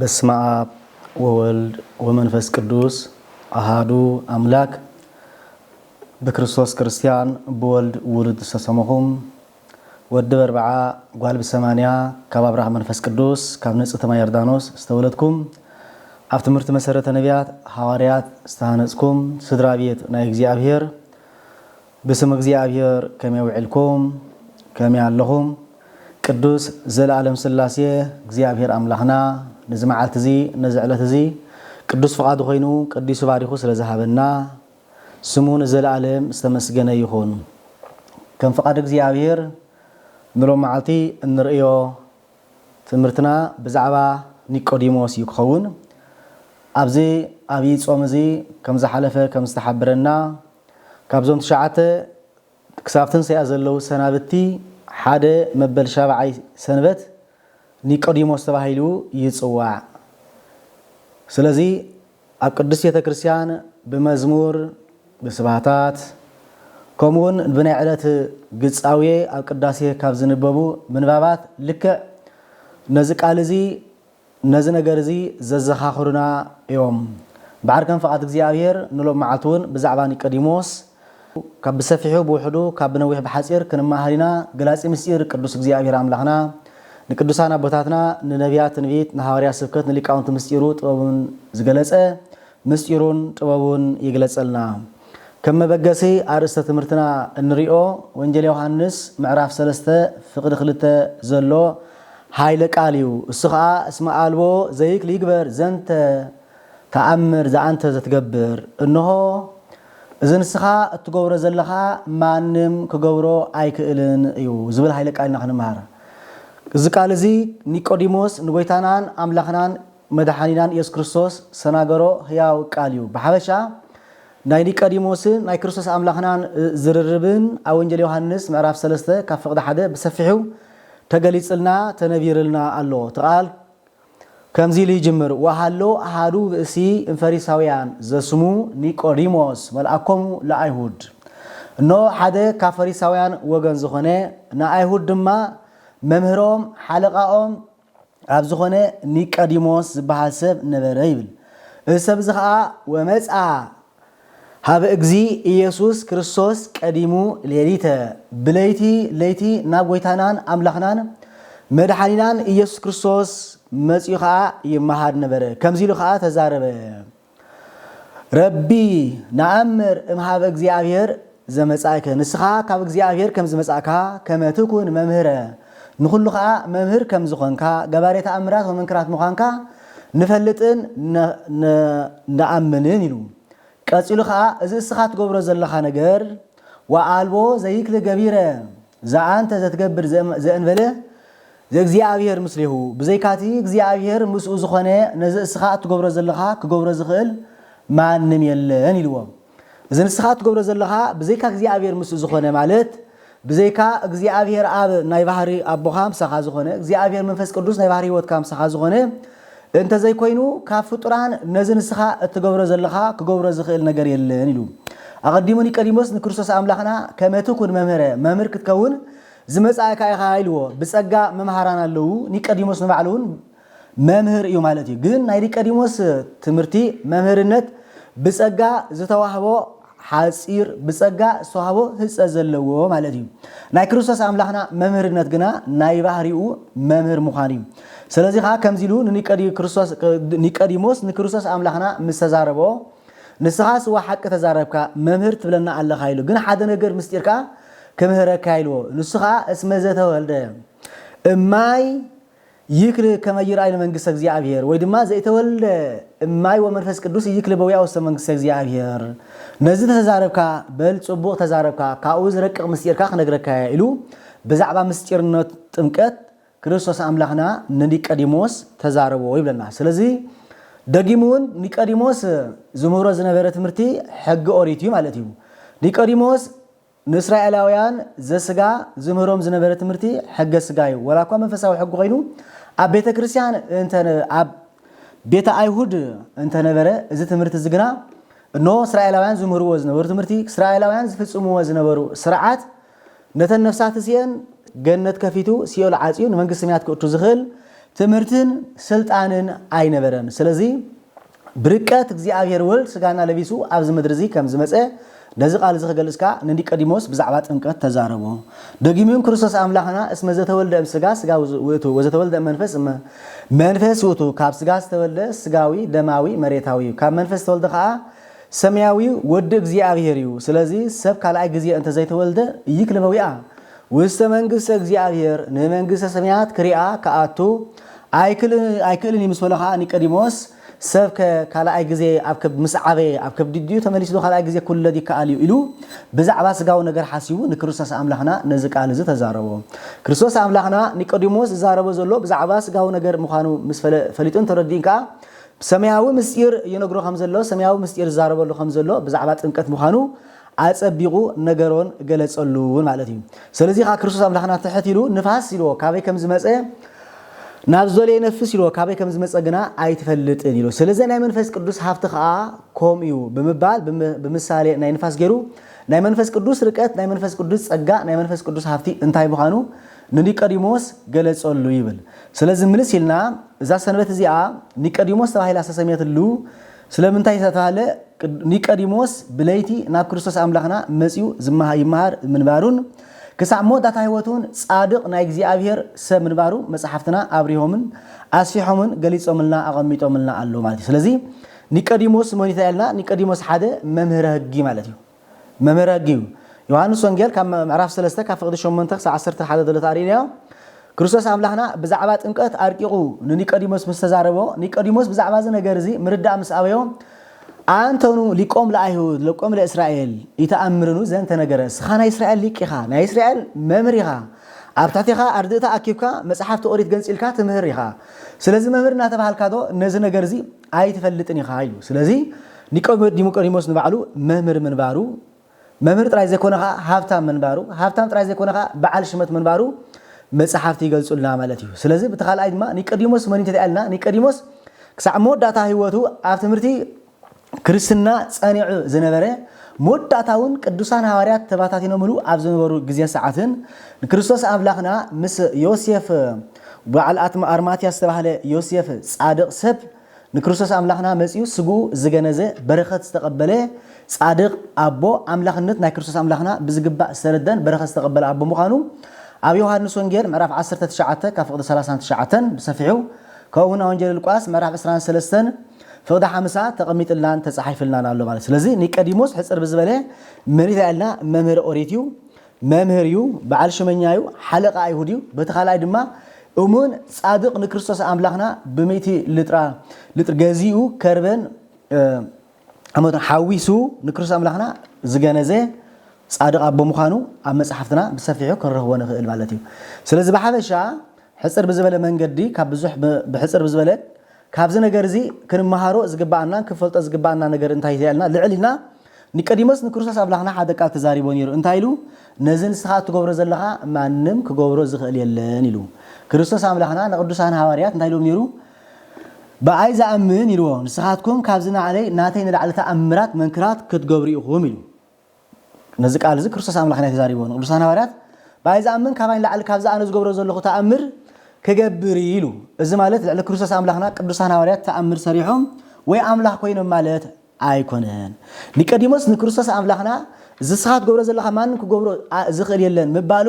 በስመ አብ ወወልድ ወመንፈስ ቅዱስ አሃዱ አምላክ በክርስቶስ ክርስቲያን በወልድ ውሉድ ተሰመኹም ወድ በርበዓ ጓል በሰማንያ ካብ አብርሃም መንፈስ ቅዱስ ካብ ንጽሕተ ማይ ዮርዳኖስ ዝተወለድኩም ኣብ ትምህርቲ መሰረተ ነቢያት ሐዋርያት ዝተሃነጽኩም ስድራ ቤት ናይ እግዚአብሔር በስመ እግዚአብሔር ከመይ ውዕልኩም ከመይ ኣለኹም ቅዱስ ዘለዓለም ስላሴ እግዚአብሔር አምላኽና ነዚ መዓልቲ እዚ ነዚ ዕለት እዚ ቅዱስ ፈቃዱ ኮይኑ ቅዱስ ባሪኹ ስለዝሃበና ስሙ ንዘለዓለም ዝተመስገነ ይኹን። ከም ፈቃድ እግዚአብሔር ንሎም መዓልቲ እንርእዮ ትምህርትና ብዛዕባ ኒቆዲሞስ ይክኸውን። ኣብዚ ኣብይ ጾም እዚ ከም ዝሓለፈ ከም ዝተሓበረና ካብዞም ትሽዓተ ክሳብ ትንሳኤ ዘለው ሰናብቲ ሓደ መበል ሻብዓይ ሰንበት ኒቆዲሞስ ተባሂሉ ይጽዋዕ። ስለዚ ኣብ ቅዱስ ቤተ ክርስቲያን ብመዝሙር ብስብሃታት ከምኡውን ብናይ ዕለት ግጻዊ ኣብ ቅዳሴ ካብ ዝንበቡ ምንባባት ልክዕ ነዚ ቃል እዚ ነዚ ነገር እዚ ዘዘኻኽሩና እዮም። ባዕር ከም ፈቃድ እግዚአብሔር ንሎም መዓልቲ እውን ብዛዕባ ኒቆዲሞስ ካብ ብሰፊሑ ብውሕዱ ካብ ብነዊሕ ብሓፂር ክንመሃሪና ገላፂ ምስጢር ቅዱስ እግዚአብሔር አምላኽና ንቅዱሳን አቦታትና ንነቢያት ትንቢት ንሐዋርያ ስብከት ንሊቃውንቲ ምስጢሩ ጥበቡን ዝገለጸ ምስጢሩን ጥበቡን ይግለጸልና። ከም መበገሲ አርእስተ ትምህርትና እንሪኦ ወንጌል ዮሐንስ ምዕራፍ 3 ፍቅዲ 2 ዘሎ ሃይለ ቃል እዩ። እሱ ከዓ እስመ አልቦ ዘይክል ይግበር ዘንተ ተአምር ዘአንተ ዘትገብር እንሆ እዚ ንስኻ እትገብሮ ዘለኻ ማንም ክገብሮ ኣይክእልን እዩ ዝብል ሃይለ ቃል ኢና ክንመሃር። እዚ ቃል እዚ ኒቆዲሞስ ንጎይታናን አምላኽናን መድሓኒናን ኢየሱስ ክርስቶስ ሰናገሮ ህያው ቃል እዩ። ብሓበሻ ናይ ኒቆዲሞስን ናይ ክርስቶስ አምላኽናን ዝርርብን ኣብ ወንጌል ዮሐንስ ምዕራፍ 3 ካብ ፍቅዲ 1 ብሰፊሑ ተገሊጽልና ተነቢርልና ኣሎ። ተቃል ከምዚ ኢሉ ይጅምር ወሃሎ አሃዱ ብእሲ ፈሪሳውያን ዘስሙ ኒቆዲሞስ መልአኮሙ ለአይሁድ። እኖ ሓደ ካብ ፈሪሳውያን ወገን ዝኾነ ንአይሁድ ድማ መምህሮም ሓለቃኦም ኣብ ዝኾነ ኒቆዲሞስ ዝበሃል ሰብ ነበረ ይብል። እዚ ሰብ እዚ ከዓ ወመፃ ሃበ እግዚ ኢየሱስ ክርስቶስ ቀዲሙ ሌሊተ ብለይቲ ለይቲ ናብ ጎይታናን አምላኽናን መድሓኒናን ኢየሱስ ክርስቶስ መፂኡ ከዓ ይመሃድ ነበረ። ከምዚ ኢሉ ከዓ ተዛረበ ረቢ ንኣምር እምሃበ እግዚአብሔር ዘመጻእከ ንስኻ ካብ እግዚአብሔር ከም ዝመጻእካ ከመ ትኩን መምህረ ንኩሉ ከዓ መምህር ከም ዝኾንካ ገባሬ ተኣምራት ወመንክራት ምዃንካ ንፈልጥን ንኣምንን ኢሉ ቀፂሉ ከዓ እዚ እስኻ ትገብሮ ዘለኻ ነገር ወአልቦ ዘይክል ገቢረ ዘአንተ ዘትገብር ዘእንበለ ዘእግዚአብሔር ምስሌሁ ብዘይካቲ እግዚአብሔር ምስኡ ዝኾነ ነዚ እስኻ እትገብሮ ዘለኻ ክገብሮ ዝኽእል ማንም የለን ኢልዎ። እዚ ንስኻ እትገብሮ ዘለኻ ብዘይካ እግዚአብሔር ምስኡ ዝኾነ ማለት ብዘይካ እግዚአብሔር አብ ናይ ባህሪ አቦኻ ምሳኻ ዝኾነ እግዚአብሔር መንፈስ ቅዱስ ናይ ባህሪ ህይወትካ ምሳኻ ዝኾነ እንተ ዘይኮይኑ ካብ ፍጡራን ነዚ ንስኻ እትገብሮ ዘለኻ ክገብሮ ዝኽእል ነገር የለን ኢሉ። ኣቐዲሙ ኒቆዲሞስ ንክርስቶስ አምላኽና ከመ ትኩን መምህረ መምህር ክትከውን ዝመጻእካ ኢኻ ኢልዎ። ብጸጋ መምሃራን ኣለዉ ኒቆዲሞስ ንባዕሉ እውን መምህር እዩ ማለት እዩ። ግን ናይ ኒቆዲሞስ ትምህርቲ መምህርነት ብጸጋ ዝተዋህቦ ሓፂር ብጸጋ ዝተዋህቦ ህፀት ዘለዎ ማለት እዩ። ናይ ክርስቶስ አምላኽና መምህርነት ግና ናይ ባህሪኡ መምህር ምዃን እዩ። ስለዚ ከዓ ከምዚ ኢሉ ኒቆዲሞስ ንክርስቶስ አምላኽና ምስ ተዛረቦ ንስኻ ስዋ ሓቂ ተዛረብካ መምህር ትብለና ኣለኻ ኢሉ። ግን ሓደ ነገር ምስጢርካ ክምህረካ ኢልዎ። ንሱ ከዓ እስመ ዘተወልደ እማይ ይክል ከመ ይርአይ ለመንግስተ እግዚአብሔር ወይ ድማ ዘይተወልደ እማይ ወመንፈስ ቅዱስ ይክል በውያ ውስተ መንግስተ እግዚአብሔር ነዚ ተዛረብካ በል ጽቡቕ ተዛረብካ ካብኡ ዝረቅቕ ምስጢርካ ክነግረካ ኢሉ ብዛዕባ ምስጢርነት ጥምቀት ክርስቶስ አምላኽና ንኒቆዲሞስ ተዛረቦ ይብለና። ስለዚ ደጊሙ እውን ኒቆዲሞስ ዝምህሮ ዝነበረ ትምህርቲ ሕጊ ኦሪት እዩ ማለት እዩ። ኒቆዲሞስ ንእስራኤላውያን ዘስጋ ዝምህሮም ዝነበረ ትምህርቲ ሕገ ስጋ እዩ። ወላ እኳ መንፈሳዊ ሕጊ ኮይኑ ኣብ ቤተ ክርስቲያን ኣብ ቤተ አይሁድ እንተነበረ እዚ ትምህርቲ ዝግና እኖ እስራኤላውያን ዝምህርዎ ዝነበሩ ትምህርቲ እስራኤላውያን ዝፍጽምዎ ዝነበሩ ስርዓት ነተን ነፍሳት ሲአን ገነት ከፊቱ ሲኦል ዓፂዩ ንመንግስቲ ሰማያት ክእቱ ዝኽእል ትምህርትን ስልጣንን አይነበረን ስለዚ ብርቀት እግዚአብሔር ወልድ ስጋና ለቢሱ ኣብዚ ምድርዚ ከም ዝመፀ ነዚ ቃል ዝገልጽካ ንኒቆዲሞስ ብዛዕባ ጥምቀት ተዛረቦ ደጊሙን ክርስቶስ አምላኽና እስመ ዘተወልደ ስጋ ስጋ ውእቱ ወዘተወልደ መንፈስ መንፈስ ውእቱ ካብ ስጋ ዝተወልደ ስጋዊ ደማዊ መሬታዊ ካብ መንፈስ ተወልደ ከዓ ሰማያዊ ወድ እግዚአብሔር እዩ ስለዚ ሰብ ካልኣይ ግዜ እንተ ዘይተወልደ ይክለመዊያ ውስተ መንግስተ እግዚአብሔር ንመንግስተ ሰማያት ክሪኣ ከኣቱ ኣይክልን ይምስበለኻ ኒቆዲሞስ ሰብ ካልኣይ ግዜ ኣብ ምስዓበ ኣብ ከብዲድዩ ተመሊሱ ካልኣይ ግዜ ኩሉ ለዲ ከኣልዩ ኢሉ ብዛዕባ ስጋው ነገር ሓሲቡ ንክርስቶስ አምላኽና ነዚ ቃል እዚ ተዛረቦ ክርስቶስ አምላኽና ኒቆዲሞስ ዝዛረቦ ዘሎ ብዛዕባ ስጋው ነገር ምዃኑ ምስ ፈሊጡን ተረዲንካ ሰማያዊ ምስጢር ይነግሮ ከም ዘሎ ሰማያዊ ምስጢር ዝዛረበሉ ከም ዘሎ ብዛዕባ ጥምቀት ምዃኑ ኣጸቢቑ ነገሮን ገለጸሉን ማለት እዩ ስለዚ ክርስቶስ አምላኽና ተሕቲሉ ንፋስ ኢልዎ ካበይ ከም ዝመፀ ናብ ዘልየ ነፍስ ኢልዎ ካበይ ከም ዝመፀ ግና ኣይትፈልጥን ኢልዎ ስለዚ ናይ መንፈስ ቅዱስ ሃፍቲ ከዓ ከም እዩ ብምባል ብምሳሌ ናይ ንፋስ ገይሩ ናይ መንፈስ ቅዱስ ርቀት ናይ መንፈስ ቅዱስ ጸጋ ናይ መንፈስ ቅዱስ ሃፍቲ እንታይ ምዃኑ ንኒቆዲሞስ ገለጸሉ ይብል ስለዚ ምልስ ኢልና እዛ ሰንበት እዚኣ ኒቆዲሞስ ተባሂላ ተሰሚያትሉ ስለምንታይ ተባሃለ ኒቆዲሞስ ብለይቲ ናብ ክርስቶስ አምላኽና መጺኡ ይመሃር ምንባሩን ክሳብ ሞዳታ ህይወቱን ጻድቅ ናይ እግዚአብሔር ሰብ ምንባሩ መጽሐፍትና አብሪሆምን አስፊሖምን ገሊጾምልና አቀሚጦምልና አሉ ማለት ስለዚ ኒቆዲሞስ ሞኒታ ያልና ኒቆዲሞስ ሓደ መምህረ ህጊ ማለት እዩ መምህረ ህጊ ዮሐንስ ወንጌል ካብ ምዕራፍ 3 ካብ ፍቅዲ 8 ክሳብ 11 ዘሎ ታሪኽና ክርስቶስ አምላኽና ብዛዕባ ጥምቀት አርቂቁ ንኒቆዲሞስ ምስተዛረቦ ኒቆዲሞስ ብዛዕባ እዚ ነገር እዚ ምርዳእ ምስ አበዮ አንተኑ ሊቆም ለአይሁድ ለቆም ለእስራኤል ይተአምርኑ ዘንተ ነገር ስኻና እስራኤል ሊቂኻ ናይ እስራኤል መምሪኻ ኣብታቲኻ አርድእታ አኪብካ መጽሐፍቲ ኦሪት ገንጽልካ ትምህሪኻ ስለዚ መምህርና ተባሃልካዶ ነዚ ነገር እዚ ኣይትፈልጥን ኢኻ ኢሉ ስለዚ ኒቆዲሞስ ንባዕሉ መምህር ምንባሩ መምህር ጥራይ ዘይኮነኻ ሃብታም ምንባሩ ሃብታም ጥራይ ዘይኮነኻ በዓል ሽመት ምንባሩ መጽሐፍቲ ይገልጹልና ማለት እዩ ስለዚ ብተኻልኣይ ድማ ኒቆዲሞስ መኒት ተያልና ኒቆዲሞስ ክሳብ መወዳእታ ህይወቱ ኣብ ትምህርቲ ክርስትና ጸኒዑ ዝነበረ ሞዳታውን ቅዱሳን ሐዋርያት ተባታቲኖምሉ ኣብ ዝነበሩ ግዜ ሰዓትን ክርስቶስ አምላኽና ምስ ዮሴፍ በዓል አርማትያስ ተባሃለ ዮሴፍ ጻድቅ ሰብ ንክርስቶስ አምላኽና መጺኡ ስጉ ዝገነዘ በረኸት ዝተቀበለ ጻድቅ አቦ አምላኽነት ናይ ክርስቶስ አምላኽና ብዝግባእ ዝተረደን በረኸት ዝተቀበለ አቦ ምዃኑ ኣብ ዮሐንስ ወንጌል ምዕራፍ 19 ካብ ፍቅዲ 39 ብሰፊሑ ከውን ወንጌል ሉቃስ ምዕራፍ 23 ፍቅዲ 50 ተቀሚጥላን ተጻሒፍልናን ኣሎ ማለት ስለዚ ኒቆዲሞስ ሕጽር ብዝበለ መሪት ያልና መምህር ኦሪት እዩ መምህር እዩ በዓል ሽመኛዩ ሓለቃ አይሁድ እዩ በተኻላይ ድማ እሙን ጻድቅ ንክርስቶስ አምላኽና ብሜቲ ልጥር ገዚኡ ከርበን አመት ሓዊሱ ንክርስቶስ አምላኽና ዝገነዘ ጻድቅ አቦ ምዃኑ ኣብ መጽሐፍትና ብሰፊሑ ክንረኽቦ ንኽእል ማለት እዩ ስለዚ በሓበሻ ሕጽር ብዝበለ መንገዲ ካብ ብዙሕ ብሕጽር ብዝበለ ካብዚ ነገር እዚ ክንመሃሮ ዝግባአና ክፈልጦ ዝግባአና ነገር እንታይ ይያልና ልዕልና ኒቆዲሞስ ንክርስቶስ አምላኽና ሓደ ቃል ተዛሪቦ ነይሩ እንታይ ኢሉ ነዚ ንስኻ ትገብሮ ዘለኻ ማንም ክገብሮ ዝኽእል የለን ኢሉ ክርስቶስ አምላኽና ንቅዱሳን ሐዋርያት እንታይ ኢሎም ነይሩ በአይ ዝኣምን ኢልዎ ንስኻትኩም ካብዚ ንዓለይ ናተይ ንላዕሊ ተኣምራት መንክራት ክትገብሩ ኢኹም ኢሉ ነዚ ቃል እዚ ክርስቶስ አምላኽና ተዛሪቦ ንቅዱሳን ሐዋርያት በአይ ዝኣምን ካብይ ንላዕሊ ካብዚ ኣነ ዝገብሮ ዘለኹ ተኣምር ከገብር ኢሉ እዚ ማለት ልዕሊ ክርስቶስ አምላኽና ቅዱሳን ሐዋርያት ተኣምር ሰሪሖም ወይ አምላኽ ኮይኖም ማለት ኣይኮነን ኒቆዲሞስ ንክርስቶስ አምላኽና ዝስኻት ገብሮ ዘለኻ ማንም ክገብሮ ዝኽእል የለን ምባሉ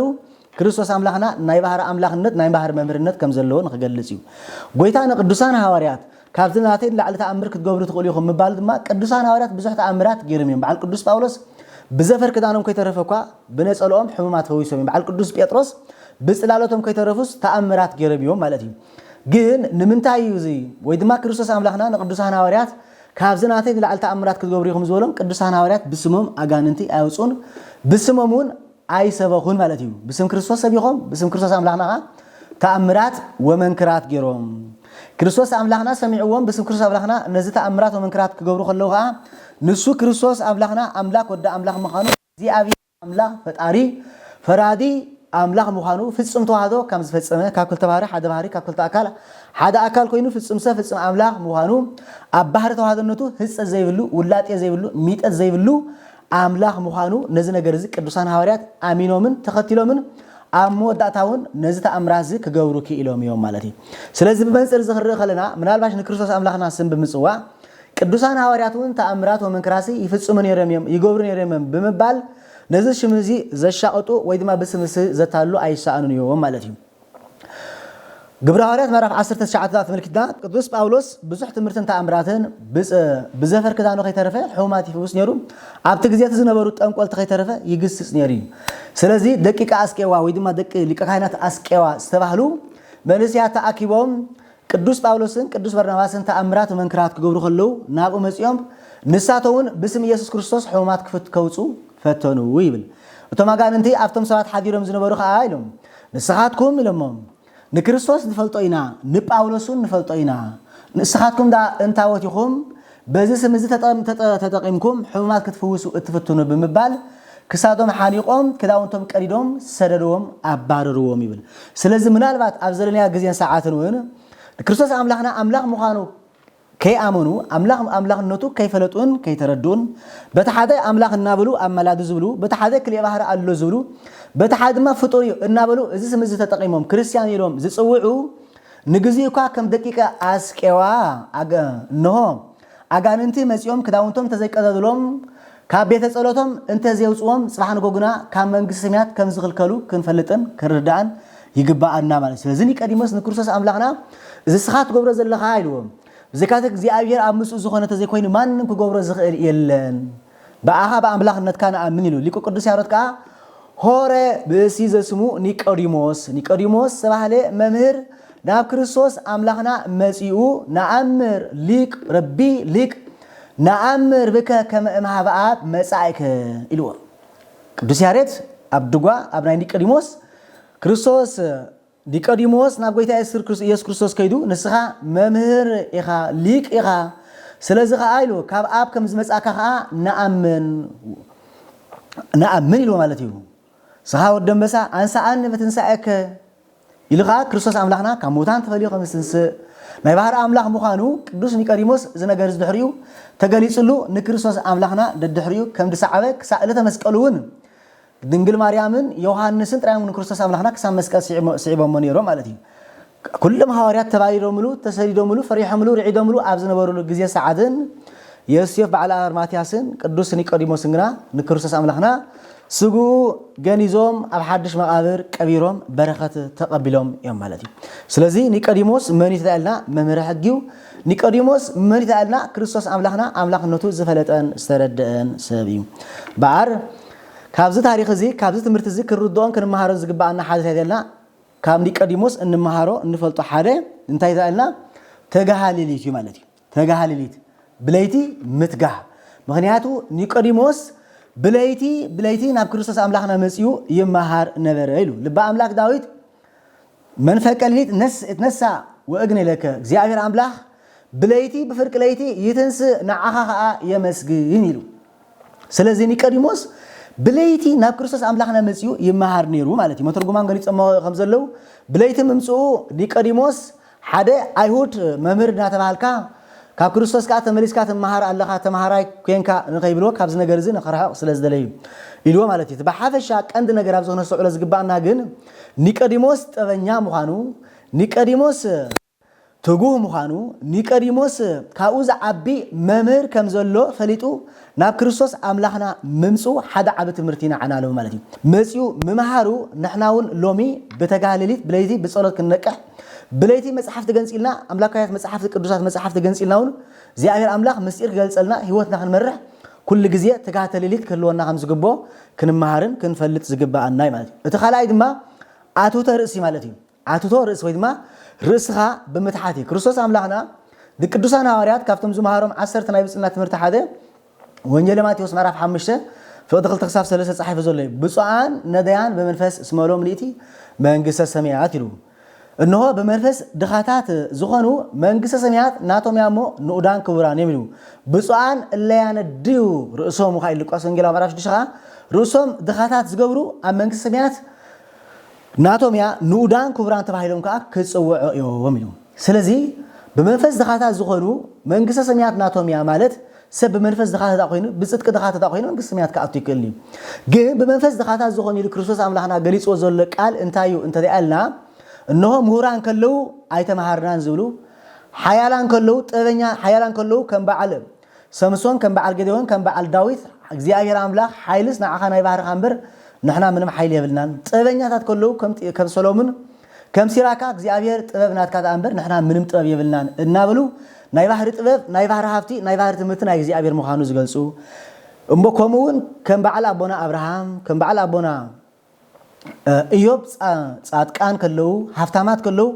ክርስቶስ አምላኽና ናይ ባህር አምላኽነት ናይ ባህር መምህርነት ከም ዘለዎ ንክገልጽ እዩ ጎይታ ንቅዱሳን ሐዋርያት ካብዚ ናተይ ንላዕሊ ተኣምር ክትገብሩ ትኽእሉ ኢኹም ምባሉ ድማ ቅዱሳን ሐዋርያት ብዙሕ ተኣምራት ገይሮም እዮም በዓል ቅዱስ ጳውሎስ ብዘፈር ክዳኖም ከይተረፈኳ ብነጸልኦም ሕሙማት ፈዊሶም እዮም በዓል ቅዱስ ጴጥሮስ ብጽላለቶም ከይተረፉስ ተኣምራት ገይሮም እዮም ማለት እዩ ግን ንምንታይ እዩ እዚ ወይ ድማ ክርስቶስ አምላኽና ንቅዱሳን ሐዋርያት ካብዚ ናተይ ንላዕሊ ተኣምራት ክትገብሩ ኢኹም ዝበሎም ቅዱሳን ሐዋርያት ብስሞም ኣጋንንቲ ኣይውፁን ብስሞም እውን ኣይሰበኹን ማለት እዩ ብስም ክርስቶስ ሰቢኾም ብስም ክርስቶስ አምላኽና ተኣምራት ወመንክራት ገይሮም ክርስቶስ አምላኽና ሰሚዕዎም ብስም ክርስቶስ አምላኽና ነዚ ተኣምራት ወመንክራት ክገብሩ ከለዉ ከዓ ንሱ ክርስቶስ አምላኽና አምላክ ወደ አምላክ ምዃኑ እግዚአብሔር አምላክ ፈጣሪ ፈራዲ አምላክ ምዃኑ ፍጹም ተዋህዶ ከም ዝፈጸመ ካብ ክልተ ባህሪ ሓደ ባህሪ ካብ ክልተ አካል ሓደ አካል ኮይኑ ፍጹም ሰብ ፍጹም አምላክ ምዃኑ ኣብ ባህሪ ተዋህዶነቱ ህጸት ዘይብሉ ውላጤ ዘይብሉ ሚጠት ዘይብሉ አምላክ ምዃኑ ነዚ ነገር እዚ ቅዱሳን ሐዋርያት አሚኖምን ተኸቲሎምን አሞዳታውን ነዚህ ተአምራዝ ክገብሩ ክኢሎም እዮም ማለት እዩ ስለዚህ በመንጽር ዝኽሪ ኸለና ምናልባሽ ንክርስቶስ አምላኽና ስም ብምጽዋ ቅዱሳን ሐዋርያቱን ተአምራት ወመንክራሲ ይፍጽሙ ነይሮም ይገብሩ ነይሮም በመባል ነዚህ ሽምዚ ዘሻቀጡ ወይ ድማ በስምስ ዘታሉ አይሳአኑን እዮም ማለት እዩ ግብረ ሐዋርያት ምዕራፍ 19 ተመልክትና ቅዱስ ጳውሎስ ብዙሕ ትምህርትን ተአምራትን ብዘፈር ክዳኑ ከይተረፈ ሕማት ይፍውስ ነይሩ ኣብቲ ግዜ ዝነበሩ ጠንቆልቲ ከይተረፈ ይግስጽ ነይሩ ስለዚህ ደቂቃ አስቄዋ ወይ ድማ ደቂ ሊቀ ካህናት አስቄዋ ዝተባህሉ መልስያት ተአኪቦም ቅዱስ ጳውሎስን ቅዱስ በርናባስን ተአምራት መንክራት ክገብሩ ከለው ናብኡ መጽዮም ንሳተውን በስም ኢየሱስ ክርስቶስ ሕማት ከውጹ ፈተኑ ይብል እቶም አጋንንቲ ኣብቶም ሰባት ሓዲሮም ዝነበሩ ከዓ ኢሎም ንስኻትኩም ኢሎሞም ንክርስቶስ ንፈልጦ ኢና ንጳውሎስን ንፈልጦ ኢና ንስኻትኩም ዳ እንታወቲኹም በዚ ስም እዚ ተጠቂምኩም ሕማት ክትፍውሱ እትፍትኑ ብምባል ክሳዶም ሓኒቆም ክዳውንቶም ቀዲዶም ሰደድዎም ኣባረርዎም ይብል ስለዚህ ምናልባት ኣብ ዘለንያ ግዜን ሰዓትን እውን ክርስቶስ አምላኽና አምላኽ ምዃኑ ከይኣመኑ አምላኽነቱ ከይፈለጡን ከይተረዱን በተሓደ አምላኽ እናበሉ ኣመላዱ ዝብሉ በተሓደ ክልኤ ባህሪ ኣሎ ዝብሉ በተሓደ ድማ ፍጡር እናበሉ እዚ ስም እዚ ተጠቂሞም ክርስቲያን ኢሎም ዝጽውዑ ንግዜ እኳ ከም ደቂቃ አስቄዋ እንሆ አጋንንቲ መጽዮም ክዳውንቶም ተዘይቀዘድሎም ካብ ቤተ ጸሎቶም እንተ ዘውጽዎም ጽባሕን ጎግና ካብ መንግስቲ ሰማያት ከም ዝኽልከሉ ክንፈልጥን ክንርዳእን ይግባአና ማለት ስለዚህ ኒቆዲሞስ ንክርስቶስ አምላኽና እዚ ስኻት ገብሮ ዘለኻ ኢልዎም ዘካተ እግዚአብሔር አምስኡ ዝኾነ ተዘይኮይኑ ማንንም ክገብሮ ዝኽእል የለን በአኻ በአምላኽነትካ ንኣምን ኢሉ ሊቁ ቅዱስ ያሬድ ከዓ ሆረ ብእሲ ዘስሙ ኒቆዲሞስ ዝተባህለ መምህር ናብ ክርስቶስ አምላኽና መጺኡ ነአምር ሊቅ ረቢ ሊቅ ነአምር ብከ ከመ እምኀበ አብ መጻእከ ኢልዎ ቅዱስ ያሬድ ኣብ ድጓ ኣብ ናይ ኒቆዲሞስ ክርስቶስ ኒቆዲሞስ ናብ ጎይታ ኢየሱስ ክርስቶስ ከይዱ ንስኻ መምህር ኢኻ ሊቅ ኢኻ ስለዚ ከዓ ኢሉ ካብ አብ ከም ዝመጻእካ ከዓ ነአምን ኢሉ ማለት እዩ ስኻ ወዲ አንበሳ አንሳአን በትንሳኤከ ኢልኻ ክርስቶስ አምላኽና ካብ ሙታን ተፈልዩ ከም ዝትንስእ ናይ ባህሪ አምላኽ ምዃኑ ቅዱስ ኒቆዲሞስ እዚ ነገር ዝድሕሪኡ ተገሊጹሉ ንክርስቶስ አምላኽና ደድሕሪኡ ከም ድሰዓበ ክሳብ ዕለተ መስቀሉ እውን ድንግል ማርያምን ዮሐንስን ጥራዮም ንክርስቶስ አምላኽና ክሳብ መስቀል ስዒቦሞ ነይሮም ማለት እዩ ኩሎም ሐዋርያት ተባሂሎምሉ ተሰዲዶምሉ ፈሪሖምሉ ርዒዶምሉ ኣብ ዝነበሩሉ ግዜ ሰዓትን ዮሴፍ በዓል አርማትያስን ቅዱስ ኒቆዲሞስን ግና ንክርስቶስ አምላኽና ስጉኡ ገኒዞም ኣብ ሓድሽ መቃብር ቀቢሮም በረኸት ተቀቢሎም እዮም ማለት እዩ ስለዚ ኒቆዲሞስ መን ይተአልና መምህር ሕጊው ኒቆዲሞስ መን ይተአልና ክርስቶስ አምላኽና አምላኽነቱ ዝፈለጠን ዝተረድአን ሰብ እዩ በዓር ካብዚ ታሪኽ እዚ ካብዚ ትምህርቲ እዚ ክንርድኦን ክንመሃሮ ዝግባአና ሓደ ታይልና ካብ ኒቆዲሞስ እንመሃሮ እንፈልጦ ሓደ እንታይ ይተአልና ተጋሃሊሊት እዩ ማለት እዩ ተጋሃሊሊት ብለይቲ ምትጋህ ምክንያቱ ኒቆዲሞስ ብለይቲ ናብ ክርስቶስ አምላኽና መጽኡ ይመሃር ነበረ ኢሉ ልባ አምላክ ዳዊት መንፈቀ ሌሊት እትነሳ ወእግነ ለከ እግዚአብሔር አምላኽ ብለይቲ ብፍርቅ ለይቲ ይትንስእ ንዓኻ ከዓ የመስግን ኢሉ ስለዚህ ኒቆዲሞስ ብለይቲ ናብ ክርስቶስ አምላኽና መጽኡ ይመሃር ነይሩ ማለት እዩ መተርጉማን ገሊጾሞ ከም ዘለው ብለይቲ ምምጽኡ ኒቆዲሞስ ሓደ አይሁድ መምህር እናተባሃልካ ካብ ክርስቶስ ከዓ ተመሊስካ ተመሃር ኣለኻ ተመሃራይ ኮይንካ ንኸይብሎ ካብዚ ነገር እዚ ንኸርሕቕ ስለዝደለዩ ኢልዎ ማለት እዩ ብሓፈሻ ቀንዲ ነገር ኣብ ዝኾነ ሰውዕሎ ዝግባአና ግን ኒቆዲሞስ ጠበኛ ምዃኑ ኒቆዲሞስ ትጉህ ምዃኑ ኒቆዲሞስ ካብኡ ዝዓቢ መምህር ከም ዘሎ ፈሊጡ ናብ ክርስቶስ አምላኽና ምምፁ ሓደ ዓቢ ትምህርቲ ንዓና ኣለዎ ማለት እዩ መጽኡ ምምሃሩ ንሕና እውን ሎሚ ብተጋህሊሊት ብለይቲ ብጸሎት ክንነቅሕ ብለይቲ መጽሓፍቲ ገንፂልና አምላካውያት መጽሓፍቲ ቅዱሳት መጽሓፍቲ ገንፂልናውን እግዚአብሔር አምላኽ ምስጢር ክገልጸልና ህይወትና ክንመርሕ ኩሉ ግዜ ተጋህሊሊት ክህልወና ከም ዝግቦ ክንመሃርን ክንፈልጥ ዝግባአና ማለት እዩ እቲ ካልኣይ ድማ ኣትውቶ ርእሲ ማለት እዩ ኣትውቶ ርእሲ ወይ ድማ ርእስኻ ብምትሓት እዩ ክርስቶስ አምላኽና ንቅዱሳን ሐዋርያት ካብቶም ዝመሃሮም 10 ናይ ብፅና ትምህርቲ ሓደ ወንጌል ማቴዎስ ምዕራፍ 5 ፍቅዲ 2-3 ጻሒፉ ዘሎ እዩ ብፁዓን ነዳያን በመንፈስ እስመሎም ልእቲ መንግስተ ሰማያት ኢሉ እነሆ በመንፈስ ድኻታት ዝኾኑ መንግስተ ሰማያት ናቶም ያሞ ንኡዳን ክቡራን የሚሉ ብፁዓን እለያነድዩ ርእሶም ካ ኢሉቃስ ወንጌላዊ ምዕራፍ 6 ርእሶም ድኻታት ዝገብሩ ኣብ መንግስተ ሰማያት ናቶም ያ ንኡዳን ክቡራን ተባሂሎም ከዓ ክጽውዑ እዮም ኢሉ ስለዚ በመንፈስ ድኻታት ዝኾኑ መንግስተ ሰማያት ናቶም ያ ማለት سب بمنفس دخات تأخينه بصدق دخات تأخينه قسم يات كأتي كلني جه بمنفس دخات الزخون يلو كريستوس أملاحنا جليس وزلك قال انتايو انت دي قالنا إنه مهوران كله أيتم هارنان زولو حيالان كله تبنيا حيالان كله كم بعلم سمسون كم بعل جديون كم بعل داويث زياير أملاح حيلس نعخنا يبهر خمبر نحنا منهم حيل يبلنان تبنيا تات كله كم سلومن كم سيراكا زياير تبنات كات أمبر نحنا منهم تبي يبلنان النابلو ناي بحر طبب ناي بحر هافتي ناي بحر تمتنا እግዚአብሔር መኻኑ ዝገልጹ እምቦ ከምውን ከም በዓል አቦና አብርሃም ከም በዓል አቦና ኢዮብ ጻድቃን ከለው ሃፍታማት ከለው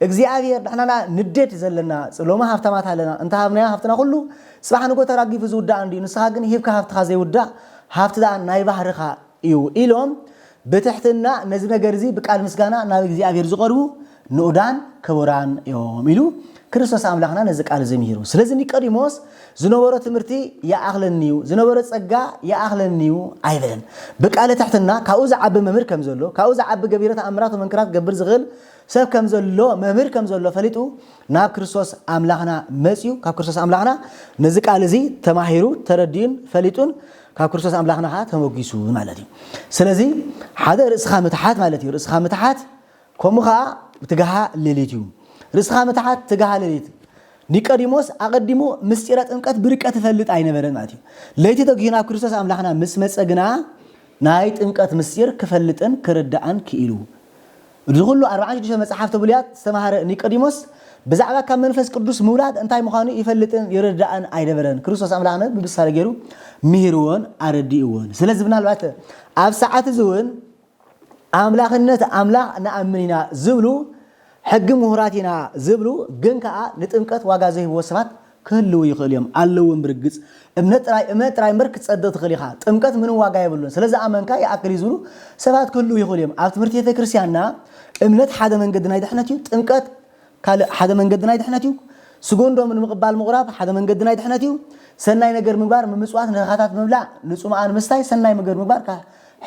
እግዚአብሔር ንሕና ንዴት ዘለና ጽሎማ ሃፍታማት አለና እንታ ሃብና ሃፍትና ሁሉ ጽባሕ ንጎ ተራጊፉ ዝውዳ እንዲ ንስኻ ግን ሂብካ ሃፍትኻ ዘይውዳ ሃፍትዳ ናይ ባህርኻ እዩ ኢሎም በትሕትና ነዚ ነገር እዚ በቃል ምስጋና ናብ እግዚአብሔር ዝቀርቡ ንኡዳን ክቡራን እዮም ኢሉ ክርስቶስ አምላክና ነዚ ቃል ዘምሂሩ ስለዚህ ኒቆዲሞስ ዝነበረ ትምርቲ ያአኽለኒዩ ዝነበረ ጸጋ ያአኽለኒዩ አይበለን በቃለ ተሕትና ካኡ ዝዓብ መምህር ከም ዘሎ ካኡ ዝዓብ ገቢረ ተአምራት ወመንክራት ገብር ዝኽእል ሰብ ከም ዘሎ መምህር ከም ዘሎ ፈሊጡ ናብ ክርስቶስ አምላክና መጽዩ ካብ ክርስቶስ አምላክና ነዚ ቃል እዚ ተማሂሩ ተረዲን ፈሊጡን ካብ ክርስቶስ አምላክና ተመጊሱ ማለት እዩ ስለዚህ ሓደ ርእስኻ ምትሓት ማለት እዩ ርእስኻ ምትሓት ከምኡኻ ትጋሃ ሌሊት እዩ ርስኻ መታሓት ተጋሃለሊት ኒቆዲሞስ አቀዲሙ ምስጢረ ጥምቀት ብርቀት ፈልጥ አይነበረን ማለት እዩ ለይቲ ተግሂና ክርስቶስ አምላክና ምስ መጸግና ናይ ጥምቀት ምስጢር ክፈልጥን ክርዳአን ክኢሉ ዝሁሉ 46 መጽሐፍተ ብሉያት ዝተማሃረ ኒቆዲሞስ ብዛዕባ ካብ መንፈስ ቅዱስ ምውላድ እንታይ ምዃኑ ይፈልጥን ይርዳአን አይነበረን ክርስቶስ አምላክና ብብሳለ ገይሩ ምሂርዎን አረዲእዎን ስለዚህ ምናልባት ኣብ ሰዓት ዝውን አምላክነት አምላክ ንኣምኒና ዝብሉ حق مهراتنا زبلو جنكا نتمكت واجازه وسمات كله يخليهم علوهم برجس امنت راي مركز صدت خليها تمكت من واجا يبلون سلازا امنكا ياكل يزولو سبات كله يخليهم اتمرتي كريستياننا امنت حدا من قدنا يدحنتيو تمكت قال حدا من قدنا يدحنتيو سكوندو من مقبال مغراب حدا من قدنا يدحنتيو سناي نجر مغبار من مسوات نخاتات مبلع نصومان مستاي سناي مغر مغبار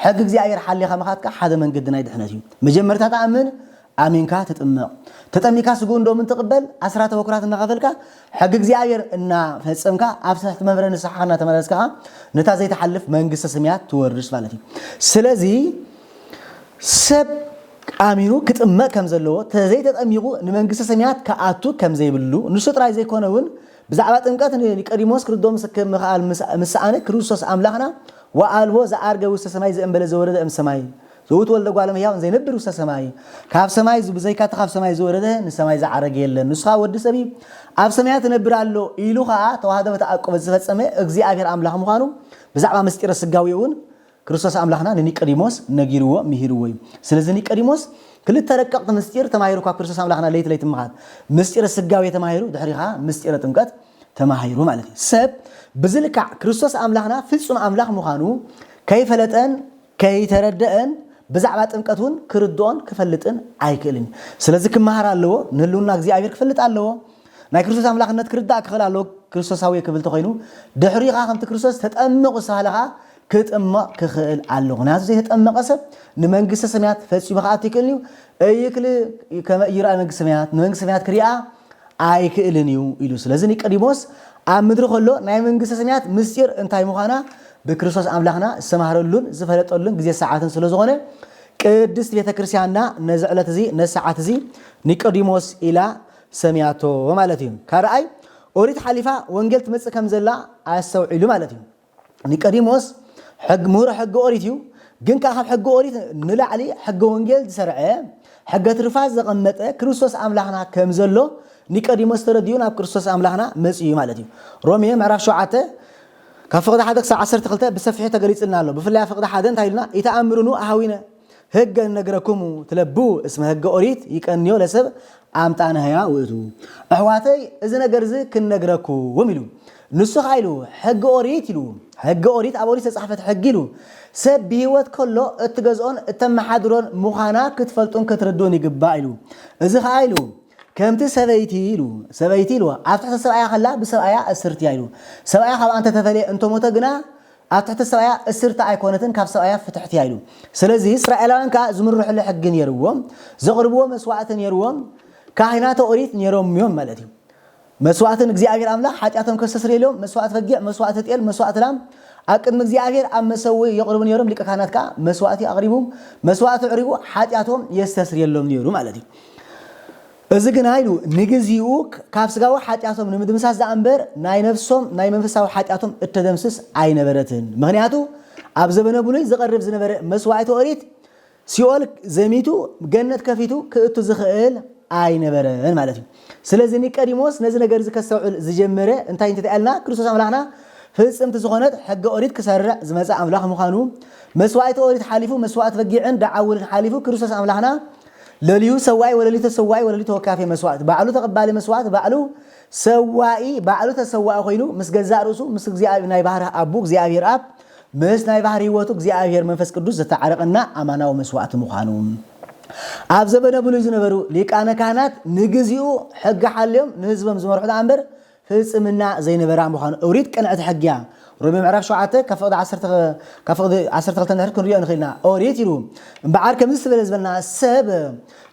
حق እግዚአብሔር حليخه مخاتك حدا من قدنا يدحنتيو مجمرتا تامن አሜንካ ተጠሚካ ስጉ እንደምን ተቀበል አስራተ ወክራት እናቀፈልካ حق እግዚአብሔር እና ፈጸምካ አብሰት መብረን ሰሓና ተመለስካ ነታ ዘይተሐልፍ መንግስተ ሰማያት ትወርስ ማለት እዩ ስለዚህ ሰብ አሚኑ ክጥመ ከም ዘለዎ ተዘይ ተጠሚቁ ንመንግስተ ሰማያት ከአቱ ከም ዘይብሉ ንሱ ጥራይ ዘይኮነውን ብዛዕባ ጥምቀት ኒቆዲሞስ ክርስቶስ ምስከም መኻል ምስአነ ክርስቶስ አምላክና ወአልቦ ዘአርገ ውስተ ሰማይ ዘእንበለ ዘወረደ እም ሰማይ زوت ولد قالم هيا زين نبرو سماي كاف سماي زبزي كاتخاف سماي زورده نسماي زعرج يله نسخا ود سبي اب سمايات نبرالو يلوخا توحده بتعقب زفصمه እግዚአብሔር አምላክ መሆኑ በዛዕባ ምስጢረ ስጋዊውን ክርስቶስ አምላክና ለኒቆዲሞስ ነጊርዎ ምሂርዎ ስለዚህ ኒቆዲሞስ ክልተ ተረቀቅት ምስጢር ተማሂሩ ክርስቶስ አምላክና ለይት መኻት ምስጢረ ስጋዊ ተማሂሩ ድሕሪኻ ምስጢረ ጥምቀት ተማሂሩ ማለት እዩ ሰብ ብዝልካ ክርስቶስ አምላክና ፍጹም አምላክ መሆኑ ከይፈለጠን ከይተረደአን بزعبة ጥምቀቱን ክርዶን ክፈልጥን አይክልን ስለዚህ ክማሃር አለው ንህሉና እግዚአብሔር ክፈልጥ አለው ናይ ክርስቶስ አምላክነት ክርዳ ክኸል አለው ክርስቶሳዊ ክብል ተኮይኑ ድሕሪኻ ከምቲ ክርስቶስ ተጠምቁ ሳለኻ ክጥምቅ ክኽእል አለው ናቱ ዘይተጠመቀ ሰብ ንመንግስተ ሰማያት ፈጽሞ ኻት ይክልኒ እይክል ከመ ይራ መንግስተ ሰማያት መንግስተ ሰማያት ክሪአ አይክልን ኢሉ ስለዚህ ኒቆዲሞስ ኣብ ምድሪ ከሎ ናይ መንግስተ ሰማያት ምስጢር እንታይ ምዃና بكريستوس أملاحنا سماهرلون زفلتولون جزء ساعات سلزونه قدس ቤተክርስቲያንና ነዝዕለት እዚ ነሰዓት እዚ ኒቆዲሞስ ኢላ ሰሚያቶ ማለት እዩ ካርአይ ኦሪት ሓሊፋ ወንጌል ትመጽእ ከም ዘላ አያስተውዒሉ ማለት እዩ ኒቆዲሞስ ሕግ ምሁር ሕግ ኦሪት እዩ ግን ካብ ሕግ ኦሪት ንላዕሊ ሕግ ወንጌል ዝሰርዐ ሕግ ትርፋዝ ዘቀመጠ ክርስቶስ አምላክና ከም ዘሎ ኒቆዲሞስ ተረዲዩ ናብ ክርስቶስ አምላክና መጽዩ ማለት እዩ ሮሜ ምዕራፍ 7 كفقد حدك ساعة عصر تقلته بسفحه تقريص لنا له بفلا فقد حدا تايلنا يتأمرونو أهوينا هج نجركم تلبو اسمه هج أوريت يكنيو لسب أمتعنا هيا ويتو أحواتي إذا نجرزه كن نجركو وميلو نسخ عيلو هج أوريت يلو هج أوريت أبوريت صحفة حجيلو سب بيوت كله التجزئون تم حضرون مخانا كتفلتون كتردون يجبعيلو إذا عيلو كمت سبايتي له أفتح السبايا خلا بسبايا أسرتي له سبايا خلا أنت تفعلي أنتم متجنا أفتح السبايا أسرت أيقونتين كاف سبايا فتحتي له سلزي إسرائيلان كا زمر روح اللي حقن يروم زغربوه مسواعة يروم كاهنات أوريت يروم يوم مالتي መስዋዕትን እግዚአብሔር አምላክ ኃጢአቶም ከስተስር የለውም መስዋዕት ፈጊዕ መስዋዕት ጤል መስዋዕት ላም አቅድም እግዚአብሔር አመሰው የቅርቡ ነይሮም ሊቀ ካህናት ካ መስዋዕት ያቅርቡ መስዋዕት ዕሪቡ ኃጢአቶም የስተስር የለውም ነይሩ ማለት እዩ እዚ ግን አይሉ ንግዚኡ ካብ ስጋው ኃጢአቶም ንምድምሳስ ዘአንበር ናይ ነፍሶም ናይ መንፈሳዊ ኃጢአቶም እተደምስስ አይነበረትን ምክንያቱ ኣብ ዘበነ ብሉይ ዝቀርብ ዝነበረ መስዋዕት ኦሪት ሲኦል ዘሚቱ ገነት ከፊቱ ክእቱ ዝኽእል አይነበረን ማለት እዩ ስለዚህ ኒቆዲሞስ ነዚ ነገር ዝከሰውል ዝጀመረ እንታይ እንተታልና ክርስቶስ አምላክና ፍጽምት ዝኾነት ሕገ ኦሪት ክሰርዕ ዝመጻ አምላክ ምዃኑ መስዋዕት ኦሪት ሓሊፉ መስዋዕት በጊዕን ዳዓውልን ሓሊፉ ክርስቶስ አምላክና ለልዩ ሰዋይ ወለሊተ ሰዋይ ወለሊተ ተወካፌ መስዋዕት ባዕሉ ተቀባሊ መስዋዕት ባዕሉ ሰዋይ ባዕሉ ተሰዋይ ኮይኑ ምስ ገዛእ ርእሱ ምስ እግዚአብሔር ናይ ባህር አቡ እግዚአብሔር አብ ምስ ናይ ባህር ህይወቱ እግዚአብሔር መንፈስ ቅዱስ ዘተዓረቀና አማናዊ መስዋዕት ምዃኑ ኣብ ዘበነ ብሉይ ዝነበሩ ሊቃነ ካህናት ንግዚኡ ሕጊ ሓልዮም ንህዝቦም ዝመርሑት ኣንበር ፍጽምና ዘይነበራ ምዃኑ ኦሪት ቀንዕቲ ሕጊያ ሮሜ ምዕራፍ 7 ካብ ፍቅዲ 12 ንሕር ክንሪኦ ንኽእልና ኦሪት ኢሉ እምበዓር ከምዚ ዝበለ ዝበልና ሰብ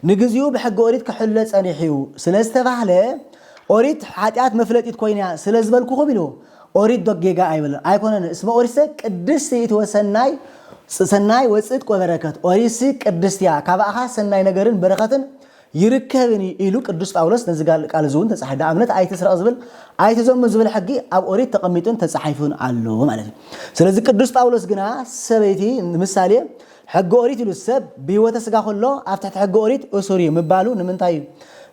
ንግዚኡ ብሕጊ ኦሪት ክሕሎ ፀኒሑ እዩ ስለዝተባህለ ኦሪት ኃጢአት መፍለጢት ኮይና ስለዝበልኩኹም ኢሉ ኦሪት ዶጌጋ አይበለን አይኮነን እስመ ኦሪት ቅድስት ይትወሰናይ ሰናይ ወጽድቅ ወበረከት ኦሪት ቅድስትያ ካብአኻ ሰናይ ነገርን በረከትን ይርከብኒ ኢሉ ቅዱስ ጳውሎስ ነዝጋል ቃል ዝውን ተጻሒዳ አምነት አይተስረቅ ዝብል አይተዘም ዝብል ሕጊ ኣብ ኦሪት ተቀሚጡን ተጻሒፉን አሎ ማለት እዩ ስለዚህ ቅዱስ ጳውሎስ ግና ሰበይቲ ምሳሌ ሕጊ ኦሪት ኢሉ ሰብ ብህይወተ ስጋ ከሎ ኣብ ትሕቲ ሕጊ ኦሪት እሱሪ ምባሉ ንምንታይ